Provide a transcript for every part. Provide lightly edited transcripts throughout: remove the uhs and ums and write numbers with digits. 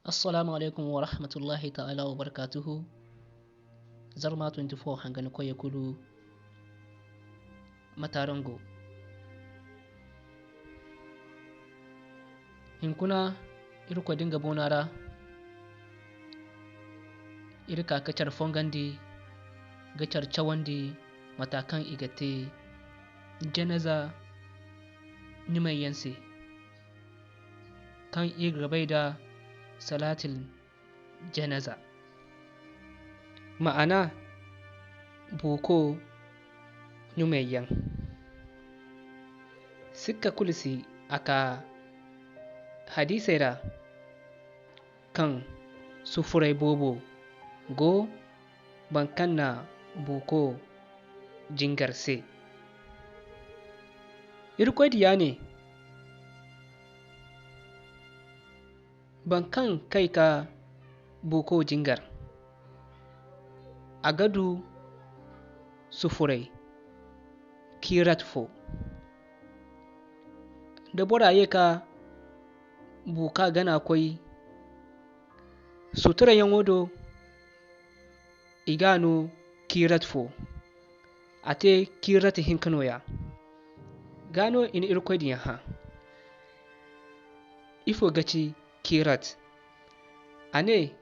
Assalamu alaikum wa rahmatullahi ta'ala wa barakatuhu. Zarma 24 hangani koye kulu matarango. Hinkuna irko dinga bonara irka kacar fongandi gacar cawandi matakan igate janaza nimai yansi kan igabaida salatul janaza ma'ana boko numeyyan sikka kulisi aka hadisaira kan sufurai bobo go bankanna boko jingarse irkwadiya ne bankan kai ka boko jingar agadu sufurai kiratfo da boraye ka buka gana kwai sutura yan wodo igano kiratfo ate kirati hinkanoya gano in irkwadiya ha ifo gaci kirat ane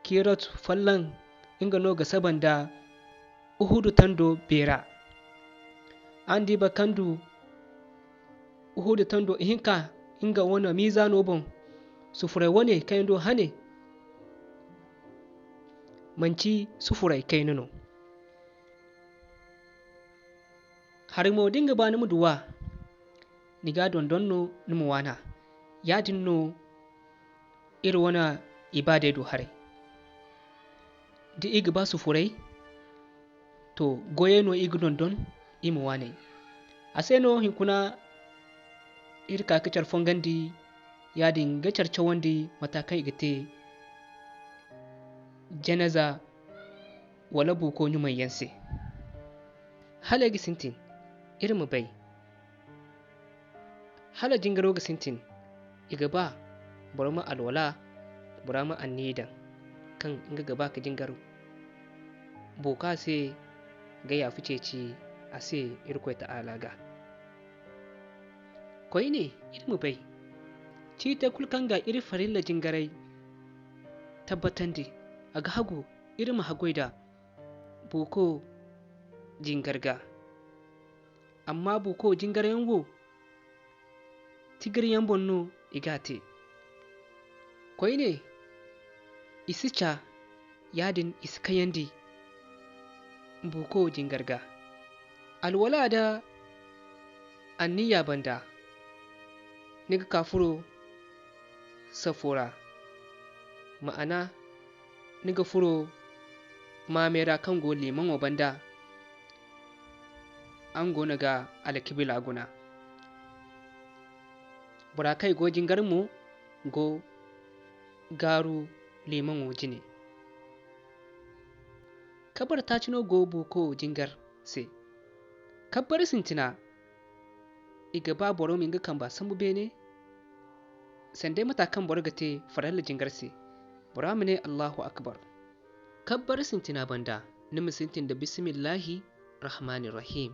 kirat fallan inga noga sabanda uhudu tando bera andi ba kandu uhudu tando hinka inga wana mizano bon sufurai wane kayando hane manci sufurai kaynano harimo dinga ba nimu duwa niga dondonno nimu wana yadinno iri wana ibada do hare di igi ba sufurai to goyeno igi dondon imu wane aseno hinkuna iri kakacar fongandi yadin gacar cawandi matakai igite janaza wala buko nyumai yanse hala gi sintin iri mu bai hala jingaro gi sintin iga ba burama alwala burama annidan kan inga gaba ka jingaru boka se ga ya fice ci ase irkwai ta'ala ga koi ne iri mu bai ci ta kulkan ga iri farilla jingarai tabbatandi aga hagu iri mu hagoida boko jingarga amma boko jingarayen wo tigir yan bonno igate koi ne isica yadin iskayandi boko jingarga alwala da anniya banda niga kafuro safura ma'ana niga furo mamera kan go liman wa banda an gona ga alkibila guna burakai go jingarmu go garu liman waje ne kabar ta cino go boko jingar se kabar sintina iga ba boro minga kan ba sambu bene sande mata kan boro gate faralla jingar se bora mene Allahu akbar kabar sintina banda nimu sintin da bismillahi rahmanir rahim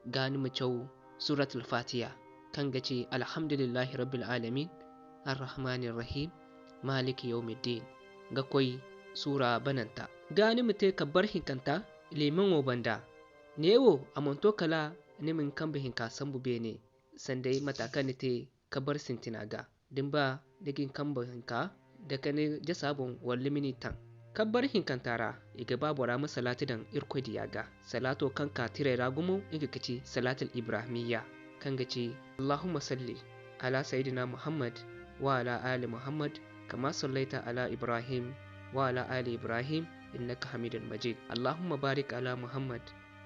gani mu cew suratul fatiha kan gace alhamdulillahi rabbil alamin arrahmanir rahim maliki yawmiddin ga koi sura bananta gani mute kabbar hinkanta leman wo banda newo amonto kala nimin kan bihinka sambu bene sandai mataka nite kabbar sintina ga dimba digin kan bihinka da kane jasabon walli minitan kabbar hinkantara iga babura masalati dan irkodi yaga salato kanka tire ragumo iga kaci salatul ibrahimiyya kan gaci Allahumma salli ala sayidina Muhammad wa ala ali Muhammad كما صليت على إبراهيم وعلى آل إبراهيم إنك حميد مجيد اللهم بارك على محمد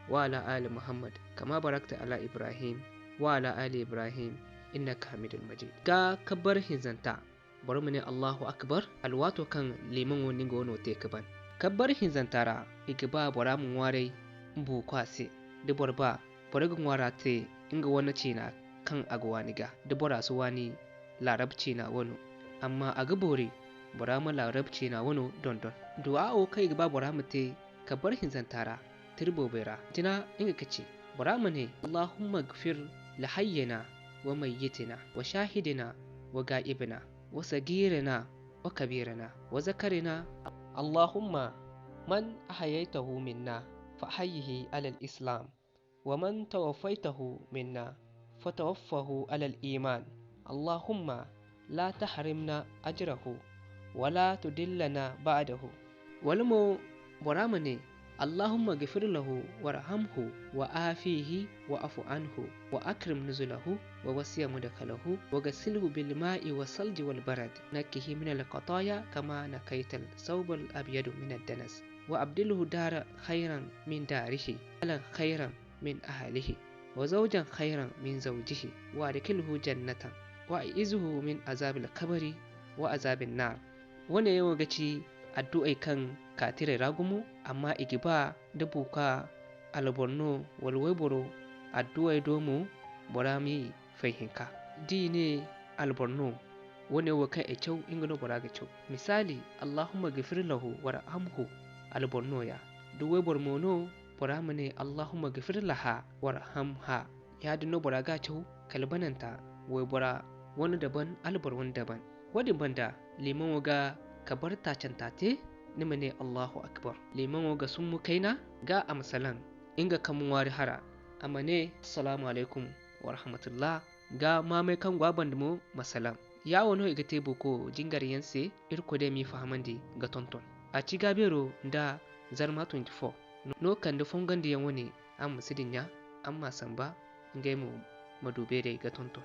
وعلى آل محمد كما باركت على إبراهيم وعلى آل إبراهيم إنك حميد مجيد كا كبر هنزنتا برمني الله أكبر الواتو كان لمن ونغو نوتي كبان كبر هنزنتارا إكبا برام واري مبو كواسي دبربا برغ واراتي إنغو ونچينا كان أغوانيغا دبرا سواني larabci na wani amma a gabore bora ma larabci na wano dondon du'a o kai gaba bora mate ka bar hinzantara tirbo bera jina inga kace bora ne Allahumma gfir li hayyina wa mayyitina wa shahidina wa ga'ibina wa sagirina wa kabirina wa zakarina Allahumma man ahyaytahu minna fa hayyihi ala al-islam wa man tawaffaytahu minna fatawaffahu ala al-iman Allahumma لا تحرمنا أجره ولا تدلنا بعده ولمو برامني اللهم اغفر له وارحمه وآفيه وأف عنه وأكرم نزله ووسع مدخله وغسله بالماء والثلج والبرد نكه من الخطايا كما نكيت الثوب الأبيض من الدنس وأبدله دار خيرا من داره أهلا خيرا من أهله وزوجا خيرا من زوجه وأدخله جنة وأعيذه من عذاب القبر وعذاب النار wanda ya wagaci addu'ai kan katire ragumu amma igiba da buka alborno walwaiboro addu'ai domu borami faihinka di ne alborno wanda ya waka e kyau ingano boraga kyau misali Allahumma gafir lahu warhamhu alborno ya duwaibor mono borama ne Allahumma gafir laha warhamha ya dinno boraga kyau kalbananta waibora wani daban albar wani daban wadin banda liman waga kabar tacen tate nima ne Allahu akbar liman waga sun mu kaina ga amsalan inga kamun wari hara amma ne assalamu alaikum wa rahmatullah ga mamai kan gwaban da mu masalam ya wano iga tebo ko jingar yanse irko da mi fahamandi ga tonton a ci gabero da zarma 24 no kan da fongan da yan wani an musidin ya an masan ba ngai mu madube da ga tonton